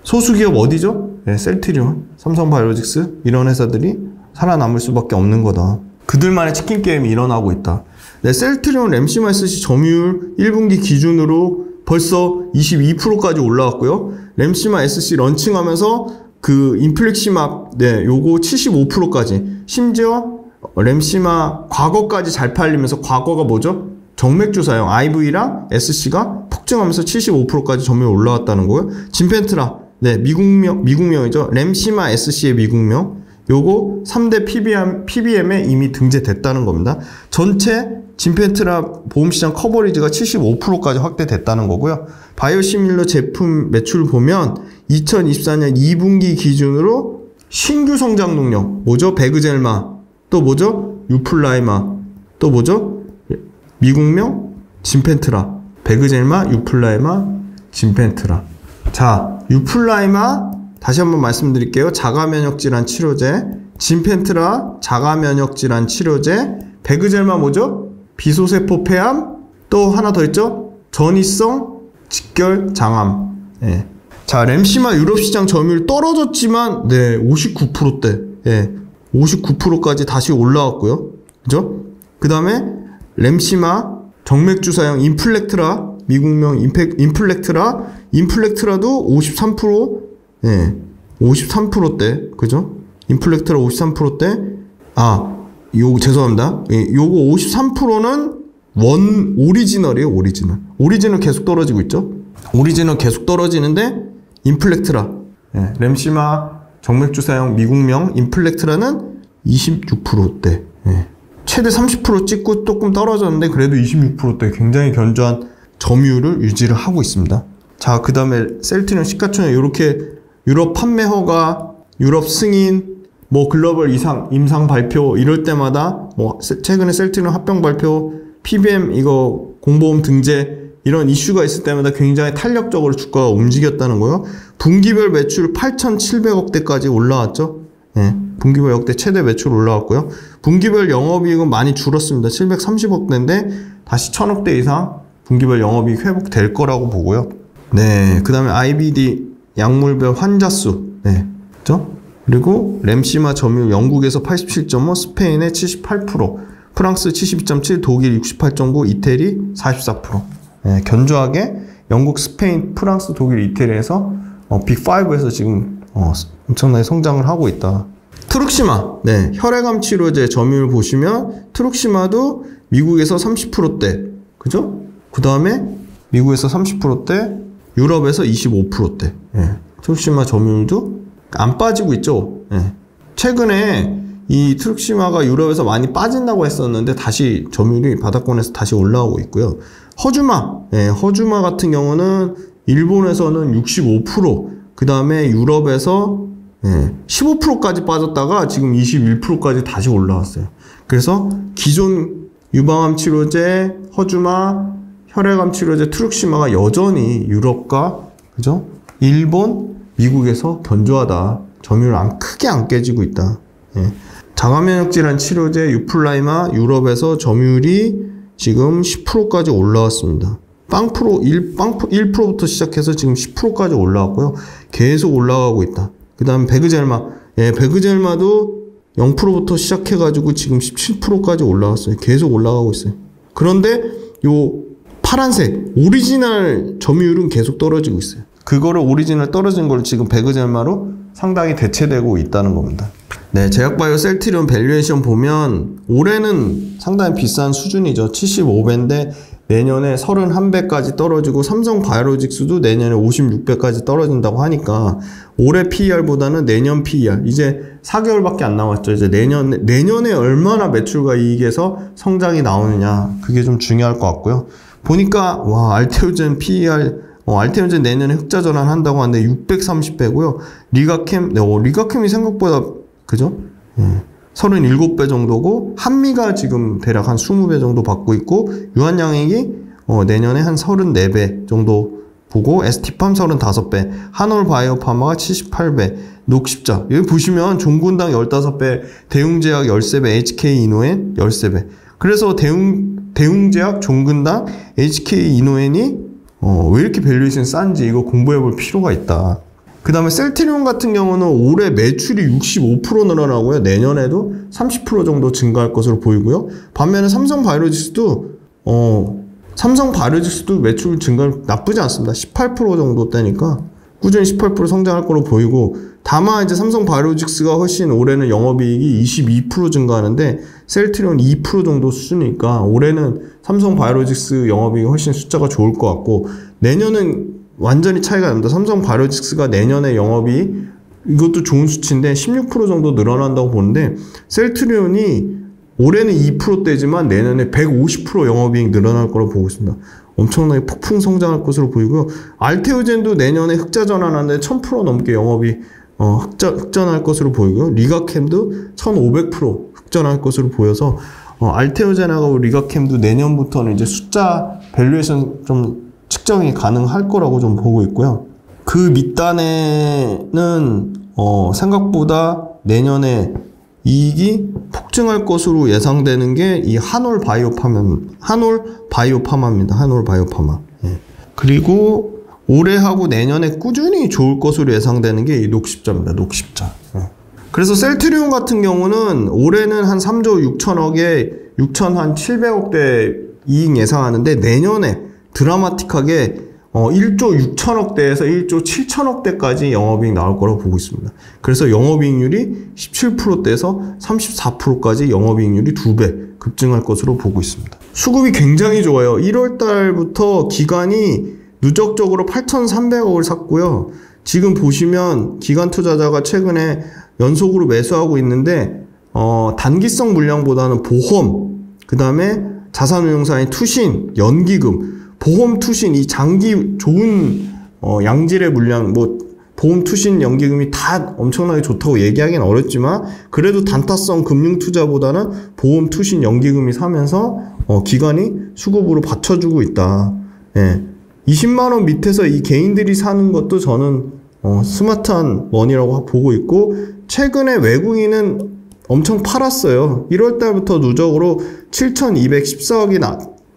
소수기업 어디죠? 셀트리온, 삼성바이오로직스 이런 회사들이 살아남을 수밖에 없는 거다. 그들만의 치킨 게임이 일어나고 있다. 셀트리온 램시마 SC 점유율 1분기 기준으로 벌써 22%까지 올라왔고요. 램시마 SC 런칭하면서 그 인플렉시막 네, 요거 75%까지 심지어 램시마 과거까지 잘 팔리면서 과거가 뭐죠? 정맥주 사용 IV랑 SC가 폭증하면서 75%까지 점유율 올라왔다는 거예요. 진펜트라 네, 미국명이죠. 램시마 SC의 미국명 요거 3대 PBM에 이미 등재됐다는 겁니다. 전체 진펜트라 보험시장 커버리지가 75%까지 확대됐다는 거고요. 바이오시밀러 제품 매출 보면 2024년 2분기 기준으로 신규 성장 능력 뭐죠? 베그젤마 또 뭐죠? 유플라이마 또 뭐죠? 미국명 진펜트라 베그젤마 유플라이마 진펜트라. 자, 유플라이마 다시 한번 말씀드릴게요. 자가면역질환 치료제, 진펜트라 자가면역질환 치료제, 베그젤마 뭐죠? 비소세포 폐암, 또 하나 더 있죠? 전이성 직결 장암. 예. 자, 램시마 유럽시장 점유율 떨어졌지만 네, 59%대. 예. 59%까지 다시 올라왔고요. 그죠? 그 다음에 램시마 정맥주 사용 인플렉트라 미국명 인플렉트라도 53%, 예, 53%대, 그죠? 인플렉트라 53%대, 요거 죄송합니다. 예, 요거 53%는 오리지널이에요, 오리지널 계속 떨어지고 있죠? 오리지널 계속 떨어지는데, 인플렉트라, 예, 램시마 정맥주 사용 미국명 인플렉트라는 26%대, 예. 최대 30% 찍고 조금 떨어졌는데, 그래도 26%대 굉장히 견조한 점유율을 유지를 하고 있습니다. 자, 그 다음에 셀트리온 시가총액 이렇게 유럽 판매 허가, 유럽 승인, 뭐 글로벌 임상 발표 이럴 때마다 뭐 최근에 셀트리온 합병 발표, PBM 이거 공보험 등재 이런 이슈가 있을 때마다 굉장히 탄력적으로 주가가 움직였다는 거예요. 분기별 매출 8,700억대까지 올라왔죠. 예, 분기별 역대 최대 매출 올라왔고요. 분기별 영업이익은 많이 줄었습니다. 730억대인데 다시 1,000억대 이상 분기별 영업이익 회복될 거라고 보고요. 네, 그 다음에 IBD 약물별 환자 수, 네, 그죠? 그리고 램시마 점유율 영국에서 87.5, 스페인의 78%, 프랑스 72.7, 독일 68.9, 이태리 44%. 네, 견조하게 영국, 스페인, 프랑스, 독일, 이태리에서 빅5에서 지금 엄청나게 성장을 하고 있다. 트룩시마, 네, 혈액암 치료제 점유율 보시면 트룩시마도 미국에서 30%대, 그죠? 그 다음에 미국에서 30%대, 유럽에서 25%대. 예. 트룩시마 점유율도 안 빠지고 있죠. 예. 최근에 이 트룩시마가 유럽에서 많이 빠진다고 했었는데 다시 점유율이 바닥권에서 다시 올라오고 있고요. 허주마, 예. 허주마 같은 경우는 일본에서는 65%, 그 다음에 유럽에서 15%까지 빠졌다가 지금 21%까지 다시 올라왔어요. 그래서 기존 유방암 치료제, 허주마, 혈액암 치료제 트룩시마가 여전히 유럽과 그죠? 일본, 미국에서 견조하다. 점유율 크게 안 깨지고 있다. 예. 자가면역질환 치료제 유플라이마 유럽에서 점유율이 지금 10%까지 올라왔습니다. 1%부터 시작해서 지금 10%까지 올라왔고요. 계속 올라가고 있다. 그 다음 베그젤마, 예, 베그젤마도 0%부터 시작해가지고 지금 17%까지 올라왔어요. 계속 올라가고 있어요. 그런데 요 파란색 오리지널 점유율은 계속 떨어지고 있어요. 그거를 오리지널 떨어진 걸 지금 베그젤마로 상당히 대체되고 있다는 겁니다. 네, 제약바이오 셀트리온 밸류에이션 보면 올해는 상당히 비싼 수준이죠. 75배인데 내년에 31배까지 떨어지고 삼성바이오로직스도 내년에 56배까지 떨어진다고 하니까 올해 PER보다는 내년 PER 이제 4개월밖에 안 남았죠. 이제 내년에 얼마나 매출과 이익에서 성장이 나오느냐 그게 좀 중요할 것 같고요. 보니까 와 알테오젠 PER 알테오젠 내년에 흑자 전환한다고 하는데 630배고요. 리가캠 리가캠이 생각보다 그죠? 37배 정도고 한미가 지금 대략 한 20배 정도 받고 있고 유한양액이 내년에 한 34배 정도 보고 ST팜 35배, 한올바이오파마가 78배, 녹십자 여기 보시면 종군당 15배, 대웅제약 13배, HK이노엔 13배. 그래서 대웅제약, 종근당, HK이노엔이 왜 이렇게 밸류에이션이 싼지 이거 공부해볼 필요가 있다. 그 다음에 셀트리온 같은 경우는 올해 매출이 65% 늘어나고요. 내년에도 30% 정도 증가할 것으로 보이고요. 반면에 삼성바이오로직스도 매출 증가 나쁘지 않습니다. 18% 정도 되니까 꾸준히 18% 성장할 거로 보이고, 다만 이제 삼성바이오로직스가 훨씬 올해는 영업이익이 22% 증가하는데 셀트리온 2% 정도 수준이니까 올해는 삼성바이오로직스 영업이익이 훨씬 숫자가 좋을 것 같고, 내년은 완전히 차이가 납니다. 삼성바이오로직스가 내년에 영업이 이것도 좋은 수치인데 16% 정도 늘어난다고 보는데, 셀트리온이 올해는 2%대지만 내년에 150% 영업이익 늘어날 거로 보고 있습니다. 엄청나게 폭풍 성장할 것으로 보이고요. 알테오젠도 내년에 흑자 전환하는데 1000% 넘게 영업이 흑전할 것으로 보이고요. 리가캠도 1500% 흑전할 것으로 보여서 알테오젠하고 리가캠도 내년부터는 이제 숫자 밸류에이션 좀 측정이 가능할 거라고 좀 보고 있고요. 그 밑단에는 생각보다 내년에 이익이 폭증할 것으로 예상되는 게 이 한올바이오파마입니다. 한올바이오파마. 예. 그리고 올해하고 내년에 꾸준히 좋을 것으로 예상되는 게 이 녹십자입니다. 녹십자. 예. 그래서 셀트리온 같은 경우는 올해는 한 3조 6천억에 6,700억대 이익 예상하는데 내년에 드라마틱하게 1조 6천억대에서 1조 7천억대까지 영업이익 나올 거라고 보고 있습니다. 그래서 영업이익률이 17%대에서 34%까지 영업이익률이 2배 급증할 것으로 보고 있습니다. 수급이 굉장히 좋아요. 1월 달부터 기관이 누적적으로 8,300억을 샀고요. 지금 보시면 기관 투자자가 최근에 연속으로 매수하고 있는데 단기성 물량보다는 보험, 그 다음에 자산운용사인 투신, 연기금, 보험 투신, 이 장기 좋은 양질의 물량, 보험 투신 연기금이 다 엄청나게 좋다고 얘기하기는 어렵지만 그래도 단타성 금융 투자보다는 보험 투신 연기금이 사면서 기관이 수급으로 받쳐주고 있다. 예. 20만 원 밑에서 이 개인들이 사는 것도 저는 스마트한 머니라고 보고 있고, 최근에 외국인은 엄청 팔았어요. 1월 달부터 누적으로 7,214억이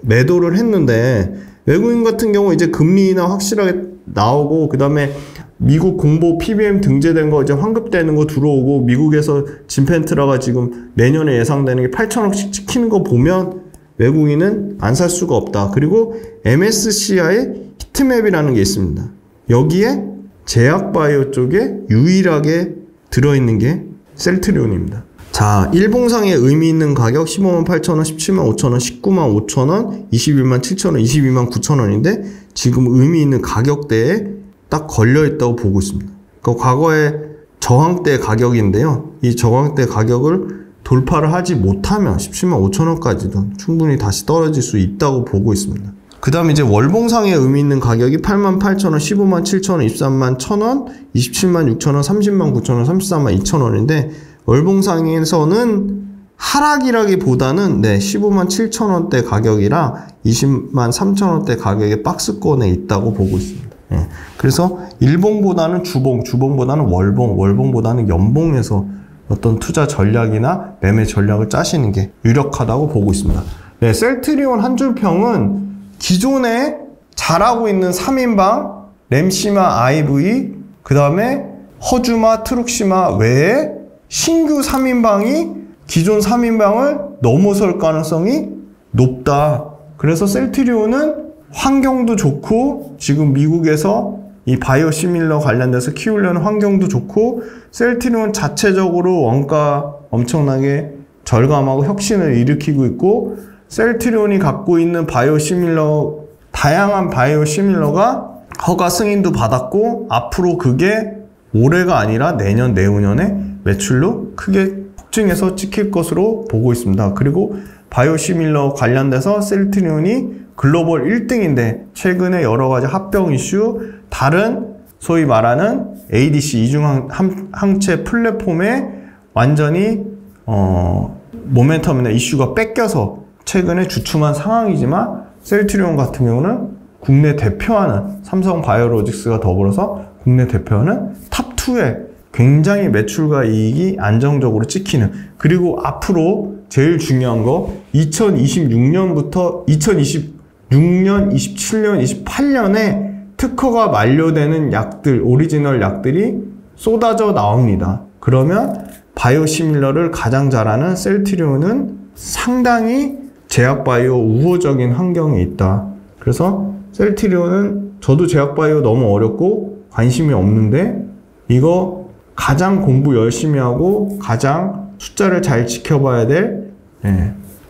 매도를 했는데, 외국인 같은 경우 이제 금리 인하 확실하게 나오고, 그 다음에 미국 공보 PBM 등재된 거 이제 환급되는 거 들어오고, 미국에서 진펜트라가 지금 내년에 예상되는 게 8천억씩 찍히는 거 보면 외국인은 안 살 수가 없다. 그리고 MSCI 히트맵이라는 게 있습니다. 여기에 제약바이오 쪽에 유일하게 들어있는 게 셀트리온입니다. 자, 일봉상의 의미 있는 가격 158,000원, 175,000원, 195,500원, 217,000원, 229,000원인데 지금 의미 있는 가격대에 딱 걸려있다고 보고 있습니다. 그러니까 과거의 저항대 가격인데요. 이 저항대 가격을 돌파를 하지 못하면 175,000원까지도 충분히 다시 떨어질 수 있다고 보고 있습니다. 그 다음에 이제 월봉상의 의미 있는 가격이 88,000원, 157,000원, 231,000원, 276,000원, 309,000원, 342,000원인데 월봉상에서는 하락이라기보다는 157,000원대 가격이랑 203,000원대 가격의 박스권에 있다고 보고 있습니다. 예. 그래서 일봉보다는 주봉보다는 월봉보다는 연봉에서 어떤 투자 전략이나 매매 전략을 짜시는 게 유력하다고 보고 있습니다. 네, 셀트리온 한 줄 평은 기존에 잘하고 있는 3인방, 램시마 IV, 그 다음에 허주마, 트룩시마 외에 신규 3인방이 기존 3인방을 넘어설 가능성이 높다. 그래서 셀트리온은 환경도 좋고, 지금 미국에서 이 바이오시밀러 관련돼서 키우려는 환경도 좋고, 셀트리온 자체적으로 원가 엄청나게 절감하고 혁신을 일으키고 있고, 셀트리온이 갖고 있는 바이오시밀러, 다양한 바이오시밀러가 허가 승인도 받았고, 앞으로 그게 올해가 아니라 내년, 내후년에 매출로 크게 폭증해서 찍힐 것으로 보고 있습니다. 그리고 바이오시밀러 관련돼서 셀트리온이 글로벌 1등인데 최근에 여러 가지 합병 이슈, 다른 소위 말하는 ADC 이중항체 플랫폼에 완전히 모멘텀이나 이슈가 뺏겨서 최근에 주춤한 상황이지만, 셀트리온 같은 경우는 국내 대표하는 삼성바이오로직스가 더불어서 국내 대표하는 탑2에 굉장히 매출과 이익이 안정적으로 찍히는, 그리고 앞으로 제일 중요한 거 2026년부터 2026년, 27년, 28년에 특허가 만료되는 약들, 오리지널 약들이 쏟아져 나옵니다. 그러면 바이오시밀러를 가장 잘하는 셀트리온은 상당히 제약바이오 우호적인 환경에 있다. 그래서 셀트리온은 저도 제약바이오 너무 어렵고 관심이 없는데 이거 가장 공부 열심히 하고 가장 숫자를 잘 지켜봐야 될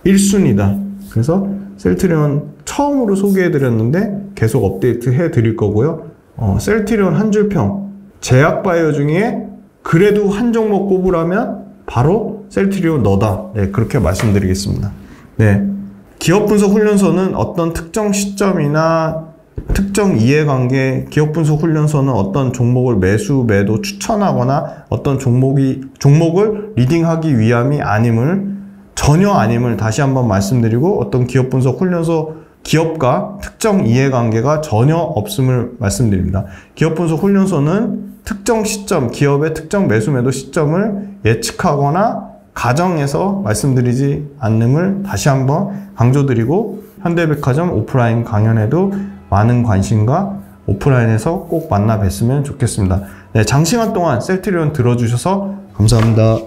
1순위다. 그래서 셀트리온 처음으로 소개해드렸는데 계속 업데이트 해드릴 거고요. 셀트리온 한 줄평, 제약바이오 중에 그래도 한 종목 꼽으라면 바로 셀트리온 너다. 네, 그렇게 말씀드리겠습니다. 네, 기업 분석 훈련소는 어떤 특정 시점이나 특정 이해관계, 기업 분석 훈련소는 어떤 종목을 매수, 매도 추천하거나 어떤 종목을 리딩하기 위함이 아님을, 전혀 아님을 다시 한번 말씀드리고, 어떤 기업 분석 훈련소 기업과 특정 이해관계가 전혀 없음을 말씀드립니다. 기업 분석 훈련소는 특정 시점, 기업의 특정 매수, 매도 시점을 예측하거나 가정해서 말씀드리지 않음을 다시 한번 강조드리고, 현대백화점 오프라인 강연에도 많은 관심과 오프라인에서 꼭 만나 뵀으면 좋겠습니다. 네, 장시간 동안 셀트리온 들어주셔서 감사합니다.